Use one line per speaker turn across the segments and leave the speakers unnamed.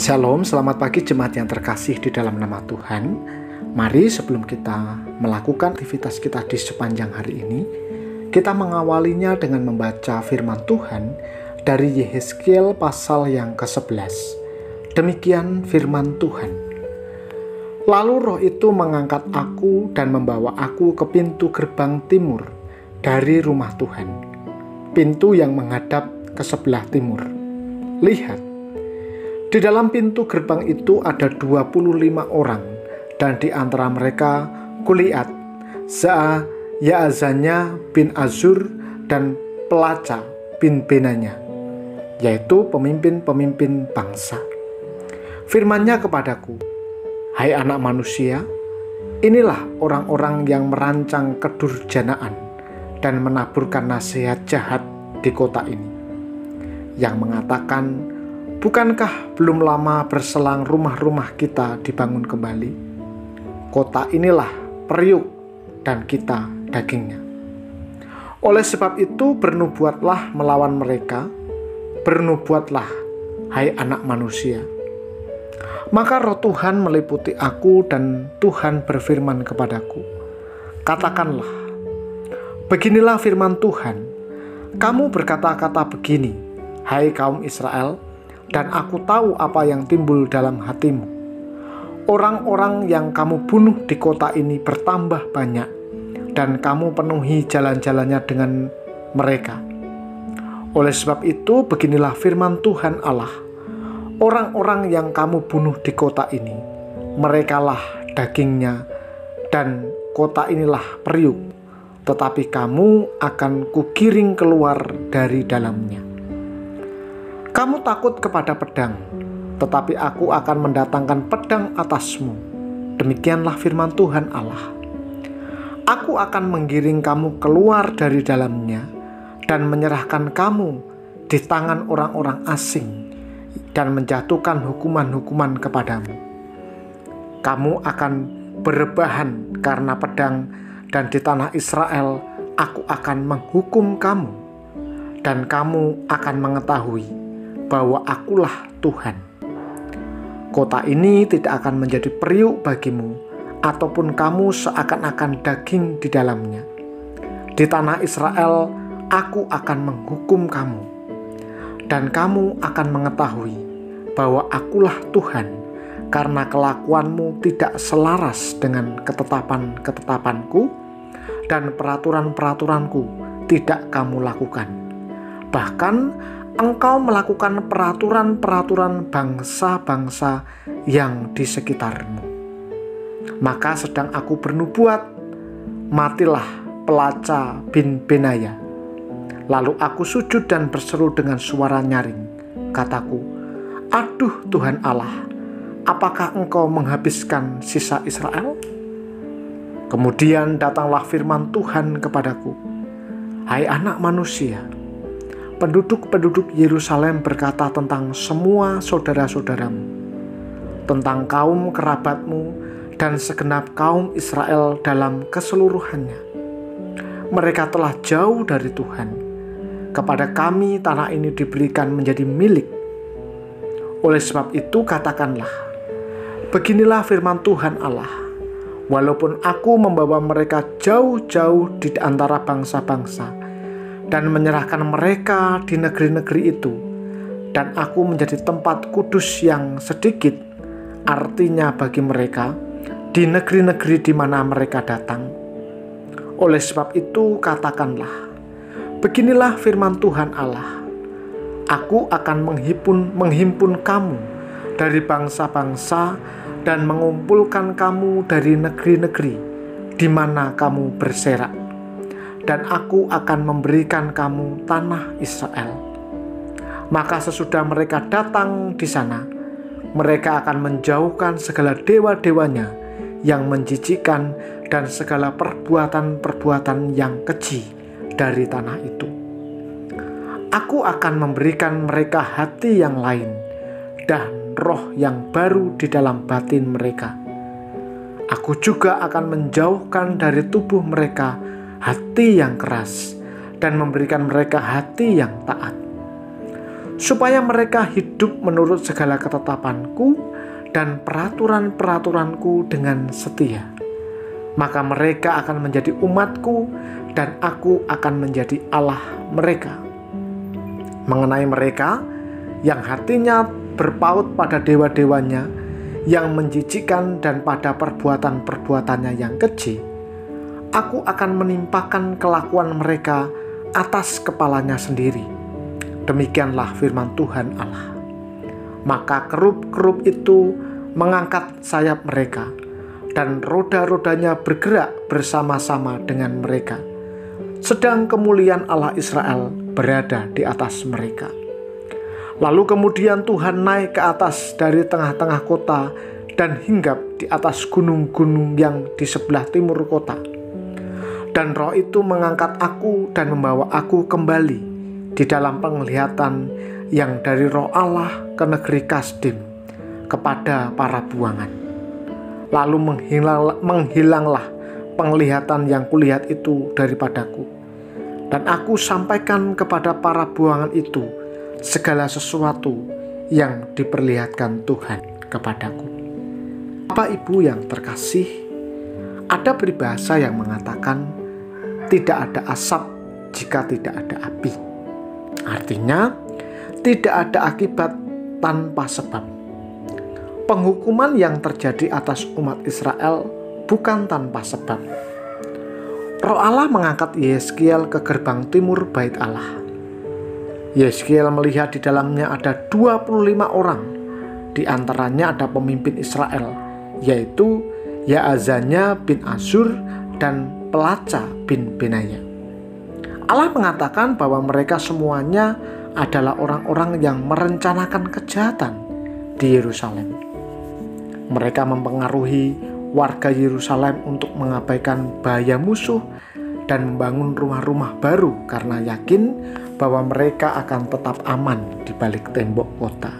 Shalom, selamat pagi jemaat yang terkasih di dalam nama Tuhan. Mari sebelum kita melakukan aktivitas kita di sepanjang hari ini, kita mengawalinya dengan membaca firman Tuhan dari Yehezkiel pasal yang ke-11. Demikian firman Tuhan. Lalu roh itu mengangkat aku dan membawa aku ke pintu gerbang timur dari rumah Tuhan, pintu yang menghadap ke sebelah timur. Lihat, di dalam pintu gerbang itu ada 25 orang, dan di antara mereka kulihat Yaazanya bin Azur dan Pelaca bin Benanya, yaitu pemimpin-pemimpin bangsa. Firman-Nya kepadaku, hai anak manusia, inilah orang-orang yang merancang kedurjanaan dan menaburkan nasihat jahat di kota ini, yang mengatakan, bukankah belum lama berselang rumah-rumah kita dibangun kembali? Kota inilah periuk dan kita dagingnya. Oleh sebab itu bernubuatlah melawan mereka, bernubuatlah, hai anak manusia. Maka roh Tuhan meliputi aku dan Tuhan berfirman kepadaku, katakanlah, beginilah firman Tuhan, kamu berkata-kata begini, hai kaum Israel, dan aku tahu apa yang timbul dalam hatimu. Orang-orang yang kamu bunuh di kota ini bertambah banyak, dan kamu penuhi jalan-jalannya dengan mereka. Oleh sebab itu, beginilah firman Tuhan Allah, orang-orang yang kamu bunuh di kota ini, merekalah dagingnya, dan kota inilah periuk, tetapi kamu akan kugiring keluar dari dalamnya. Kamu takut kepada pedang, tetapi aku akan mendatangkan pedang atasmu. Demikianlah firman Tuhan Allah. Aku akan menggiring kamu keluar dari dalamnya dan menyerahkan kamu di tangan orang-orang asing dan menjatuhkan hukuman-hukuman kepadamu. Kamu akan berebahan karena pedang, dan di tanah Israel aku akan menghukum kamu, dan kamu akan mengetahui bahwa akulah Tuhan. Kota ini tidak akan menjadi periuk bagimu, ataupun kamu seakan-akan daging di dalamnya. Di tanah Israel aku akan menghukum kamu, dan kamu akan mengetahui bahwa akulah Tuhan, karena kelakuanmu tidak selaras dengan ketetapan-ketetapanku, dan peraturan-peraturanku tidak kamu lakukan. Bahkan engkau melakukan peraturan-peraturan bangsa-bangsa yang di sekitarmu. Maka sedang aku bernubuat, matilah Pelaca bin Benaya. Lalu aku sujud dan berseru dengan suara nyaring. Kataku, aduh Tuhan Allah, apakah engkau menghabiskan sisa Israel? Kemudian datanglah firman Tuhan kepadaku, hai anak manusia, penduduk-penduduk Yerusalem berkata tentang semua saudara-saudaramu, tentang kaum kerabatmu dan segenap kaum Israel dalam keseluruhannya. Mereka telah jauh dari Tuhan. Kepada kami tanah ini diberikan menjadi milik. Oleh sebab itu katakanlah, beginilah firman Tuhan Allah, walaupun aku membawa mereka jauh-jauh di antara bangsa-bangsa, dan menyerahkan mereka di negeri-negeri itu, dan aku menjadi tempat kudus yang sedikit, artinya bagi mereka, di negeri-negeri di mana mereka datang. Oleh sebab itu katakanlah, beginilah firman Tuhan Allah, aku akan menghimpun kamu dari bangsa-bangsa dan mengumpulkan kamu dari negeri-negeri di mana kamu berserak, dan aku akan memberikan kamu tanah Israel. Maka sesudah mereka datang di sana, mereka akan menjauhkan segala dewa-dewanya yang menjijikkan dan segala perbuatan-perbuatan yang keji dari tanah itu. Aku akan memberikan mereka hati yang lain dan roh yang baru di dalam batin mereka. Aku juga akan menjauhkan dari tubuh mereka hati yang keras dan memberikan mereka hati yang taat. supaya mereka hidup menurut segala ketetapanku dan peraturan-peraturanku dengan setia. Maka mereka akan menjadi umatku dan aku akan menjadi Allah mereka. Mengenai mereka yang hatinya berpaut pada dewa-dewanya yang menjijikkan dan pada perbuatan-perbuatannya yang keji, aku akan menimpakan kelakuan mereka atas kepalanya sendiri. Demikianlah firman Tuhan Allah. Maka kerub-kerub itu mengangkat sayap mereka, dan roda-rodanya bergerak bersama-sama dengan mereka, sedang kemuliaan Allah Israel berada di atas mereka. Lalu kemudian Tuhan naik ke atas dari tengah-tengah kota dan hinggap di atas gunung-gunung yang di sebelah timur kota. Dan roh itu mengangkat aku dan membawa aku kembali di dalam penglihatan yang dari roh Allah ke negeri Kasdim, kepada para buangan. Lalu menghilanglah penglihatan yang kulihat itu daripadaku. Dan aku sampaikan kepada para buangan itu segala sesuatu yang diperlihatkan Tuhan kepadaku. Bapak Ibu yang terkasih, ada peribahasa yang mengatakan tidak ada asap jika tidak ada api. Artinya, tidak ada akibat tanpa sebab. Penghukuman yang terjadi atas umat Israel bukan tanpa sebab. Roh Allah mengangkat Yeskiel ke gerbang timur bait Allah. Yeskiel melihat di dalamnya ada 25 orang. Di antaranya ada pemimpin Israel, yaitu Yaazania bin Azur dan Pelaca bin Benaya. Allah mengatakan bahwa mereka semuanya adalah orang-orang yang merencanakan kejahatan di Yerusalem. Mereka mempengaruhi warga Yerusalem untuk mengabaikan bahaya musuh dan membangun rumah-rumah baru karena yakin bahwa mereka akan tetap aman di balik tembok kota.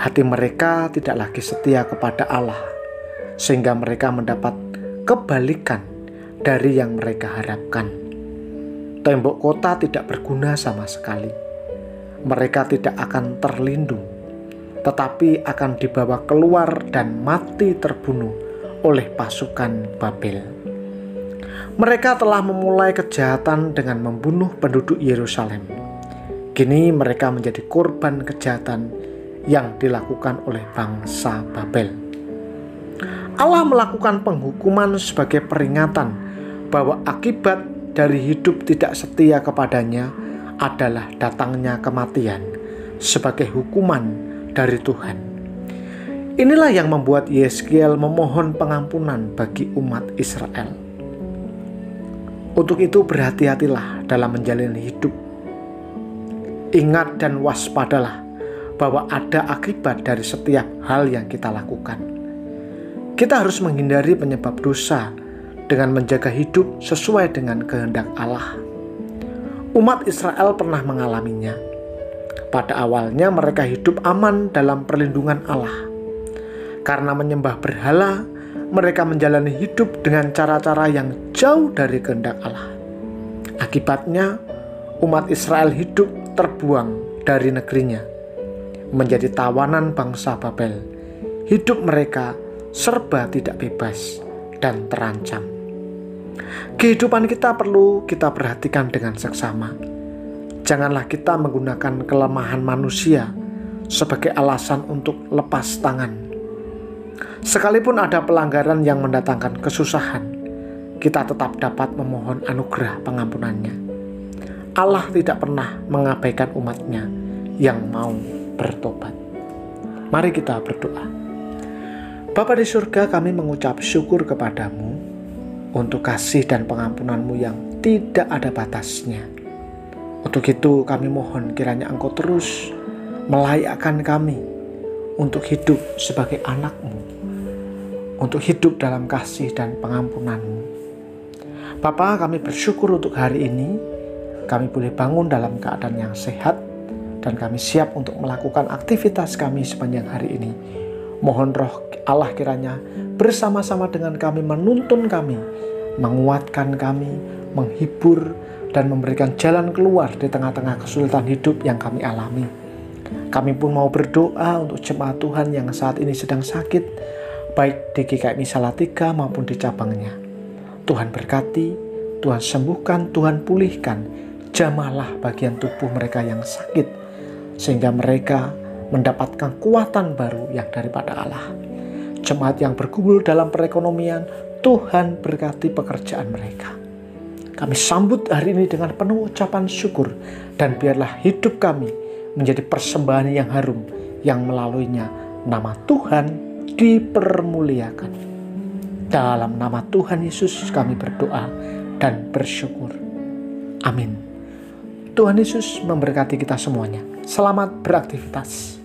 Hati mereka tidak lagi setia kepada Allah, sehingga mereka mendapat kebalikan dari yang mereka harapkan. Tembok kota tidak berguna sama sekali. Mereka tidak akan terlindung, tetapi akan dibawa keluar dan mati terbunuh oleh pasukan Babel. Mereka telah memulai kejahatan dengan membunuh penduduk Yerusalem. Kini mereka menjadi korban kejahatan yang dilakukan oleh bangsa Babel. Allah melakukan penghukuman sebagai peringatan bahwa akibat dari hidup tidak setia kepadanya adalah datangnya kematian sebagai hukuman dari Tuhan. Inilah yang membuat Yeskiel memohon pengampunan bagi umat Israel. Untuk itu berhati-hatilah dalam menjalani hidup. Ingat dan waspadalah bahwa ada akibat dari setiap hal yang kita lakukan. Kita harus menghindari penyebab dosa dengan menjaga hidup sesuai dengan kehendak Allah. Umat Israel pernah mengalaminya. Pada awalnya mereka hidup aman dalam perlindungan Allah. Karena menyembah berhala, mereka menjalani hidup dengan cara-cara yang jauh dari kehendak Allah. Akibatnya, umat Israel hidup terbuang dari negerinya, menjadi tawanan bangsa Babel. Hidup mereka serba tidak bebas dan terancam. Kehidupan kita perlu kita perhatikan dengan seksama. Janganlah kita menggunakan kelemahan manusia sebagai alasan untuk lepas tangan. Sekalipun ada pelanggaran yang mendatangkan kesusahan, kita tetap dapat memohon anugerah pengampunannya. Allah tidak pernah mengabaikan umatnya yang mau bertobat. Mari kita berdoa. Bapa di surga, kami mengucap syukur kepadamu untuk kasih dan pengampunanmu yang tidak ada batasnya. Untuk itu kami mohon kiranya Engkau terus melayakkan kami untuk hidup sebagai anak-Mu, untuk hidup dalam kasih dan pengampunan-Mu. Bapa, kami bersyukur untuk hari ini kami boleh bangun dalam keadaan yang sehat dan kami siap untuk melakukan aktivitas kami sepanjang hari ini. Mohon roh Allah kiranya bersama-sama dengan kami menuntun kami, menguatkan kami, menghibur dan memberikan jalan keluar di tengah-tengah kesulitan hidup yang kami alami. Kami pun mau berdoa untuk jemaat Tuhan yang saat ini sedang sakit, baik di GKMI Salatiga maupun di cabangnya. Tuhan berkati, Tuhan sembuhkan, Tuhan pulihkan, jamahlah bagian tubuh mereka yang sakit, sehingga mereka mendapatkan kekuatan baru yang daripada Allah. Jemaat yang bergumul dalam perekonomian, Tuhan berkati pekerjaan mereka. Kami sambut hari ini dengan penuh ucapan syukur, dan biarlah hidup kami menjadi persembahan yang harum, yang melaluinya nama Tuhan dipermuliakan. Dalam nama Tuhan Yesus kami berdoa dan bersyukur. Amin. Tuhan Yesus memberkati kita semuanya. Selamat beraktivitas.